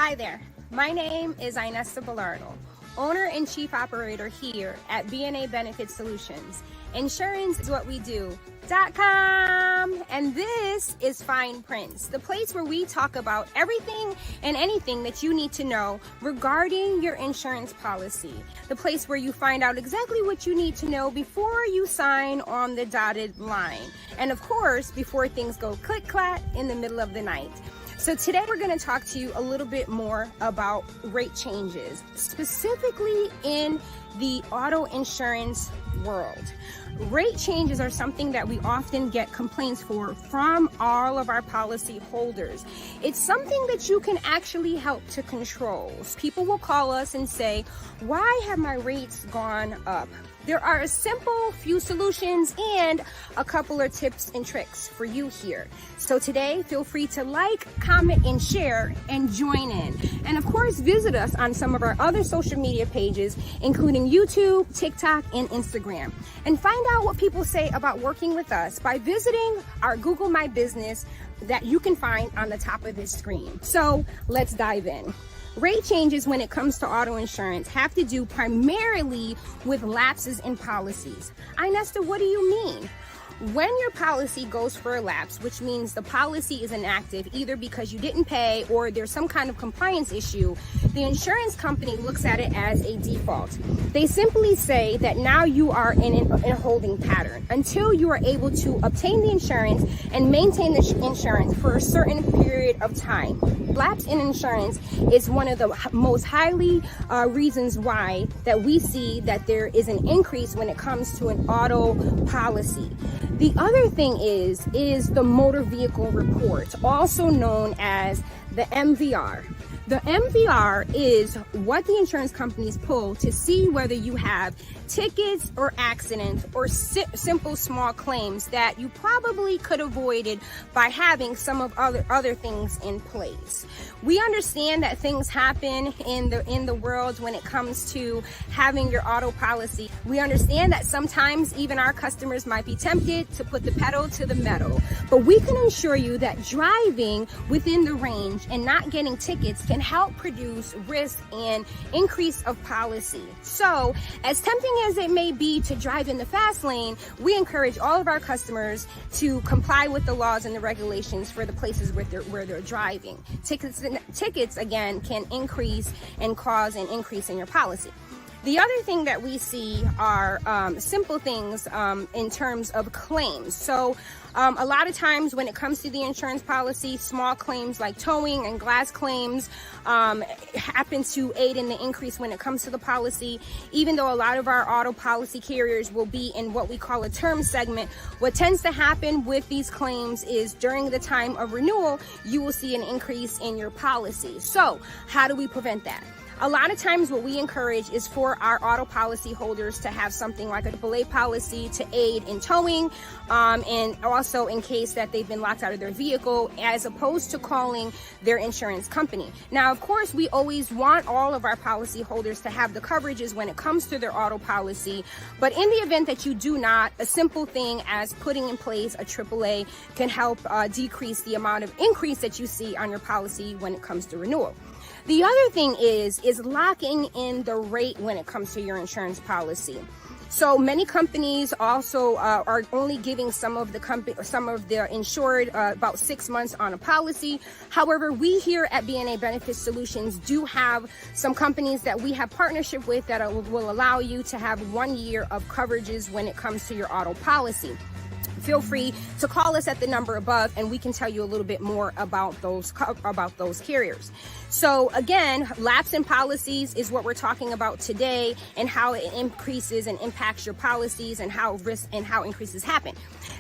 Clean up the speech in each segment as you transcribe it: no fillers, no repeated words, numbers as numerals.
Hi there, my name is Inesta Bellardo, owner and chief operator here at B&A Benefit Solutions. Insurance is what we do.com, and this is Fine Prints, the place where we talk about everything and anything that you need to know regarding your insurance policy, the place where you find out exactly what you need to know before you sign on the dotted line, and of course before things go click-clack in the middle of the night. So today we're going to talk to you a little bit more about rate changes, specifically in the auto insurance world. Rate changes are something that we often get complaints for from all of our policy holders. It's something that you can actually help to control. People will call us and say, why have my rates gone up? There are a simple few solutions and a couple of tips and tricks for you here. So today, feel free to like, comment, and share, and join in. And of course, visit us on some of our other social media pages, including YouTube, TikTok, and Instagram. And find out what people say about working with us by visiting our Google My Business that you can find on the top of this screen. So let's dive in. Rate changes when it comes to auto insurance have to do primarily with lapses in policies. Inesta, what do you mean? When your policy goes for a lapse, which means the policy is inactive either because you didn't pay or there's some kind of compliance issue, the insurance company looks at it as a default. They simply say that now you are in a holding pattern until you are able to obtain the insurance and maintain the insurance for a certain period of time. Lapse in insurance is one of the most highly reasons why that we see that there is an increase when it comes to an auto policy. The other thing is the motor vehicle report, also known as the MVR. The MVR is what the insurance companies pull to see whether you have tickets or accidents or simple small claims that you probably could have avoided by having some of other things in place. We understand that things happen in the world when it comes to having your auto policy. We understand that sometimes even our customers might be tempted to put the pedal to the metal, but we can assure you that driving within the range and not getting tickets can help produce risk and increase of policy. So, as tempting as it may be to drive in the fast lane, we encourage all of our customers to comply with the laws and the regulations for the places where they're driving. Tickets again can increase and cause an increase in your policy. The other thing that we see are simple things in terms of claims. So a lot of times when it comes to the insurance policy, small claims like towing and glass claims happen to aid in the increase when it comes to the policy. Even though a lot of our auto policy carriers will be in what we call a term segment, what tends to happen with these claims is during the time of renewal, you will see an increase in your policy. So how do we prevent that? A lot of times what we encourage is for our auto policy holders to have something like a AAA policy to aid in towing and also in case that they've been locked out of their vehicle, as opposed to calling their insurance company. Now, of course, we always want all of our policy holders to have the coverages when it comes to their auto policy, but in the event that you do not, a simple thing as putting in place a AAA can help decrease the amount of increase that you see on your policy when it comes to renewal. The other thing is locking in the rate when it comes to your insurance policy. So many companies also are only giving some of the insured about 6 months on a policy. However, we here at B&A Benefit Solutions do have some companies that we have partnership with that will allow you to have 1 year of coverages when it comes to your auto policy. Feel free to call us at the number above and we can tell you a little bit more about those carriers. So again, lapse in policies is what we're talking about today and how it increases and impacts your policies and how risk and how increases happen.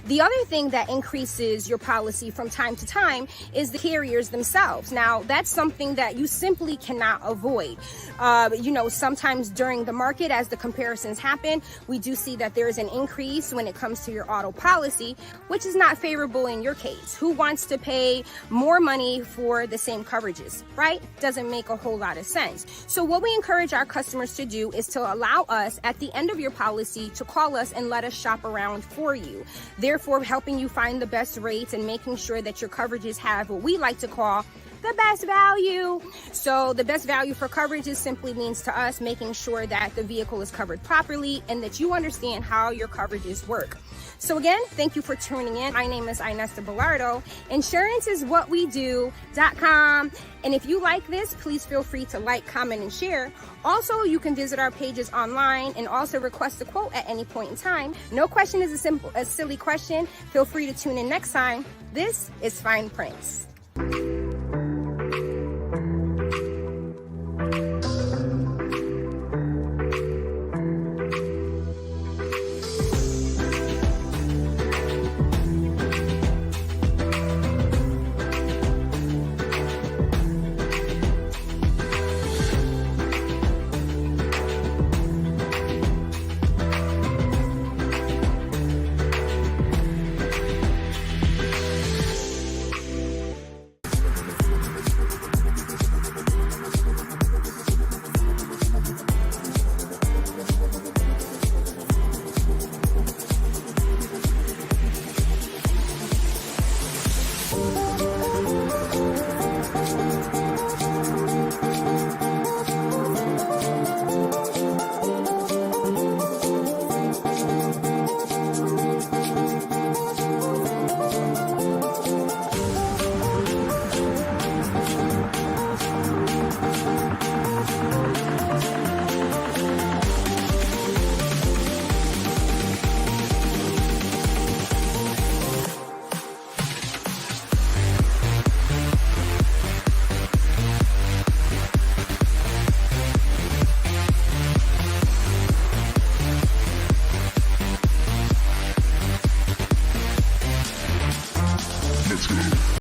The other thing that increases your policy from time to time is the carriers themselves. Now, that's something that you simply cannot avoid. Sometimes during the market, as the comparisons happen, we do see that there is an increase when it comes to your auto policy, which is not favorable in your case. Who wants to pay more money for the same coverages, right? Doesn't make a whole lot of sense. So what we encourage our customers to do is to allow us at the end of your policy to call us and let us shop around for you, therefore helping you find the best rates and making sure that your coverages have what we like to call the best value. So the best value for coverage is simply means to us making sure that the vehicle is covered properly and that you understand how your coverages work. So again, thank you for tuning in. My name is Inesta Bellardo. InsuranceIsWhatWeDo.com. And if you like this, please feel free to like, comment, and share. Also, you can visit our pages online and also request a quote at any point in time. No question is a silly question. Feel free to tune in next time. This is Fine Prints.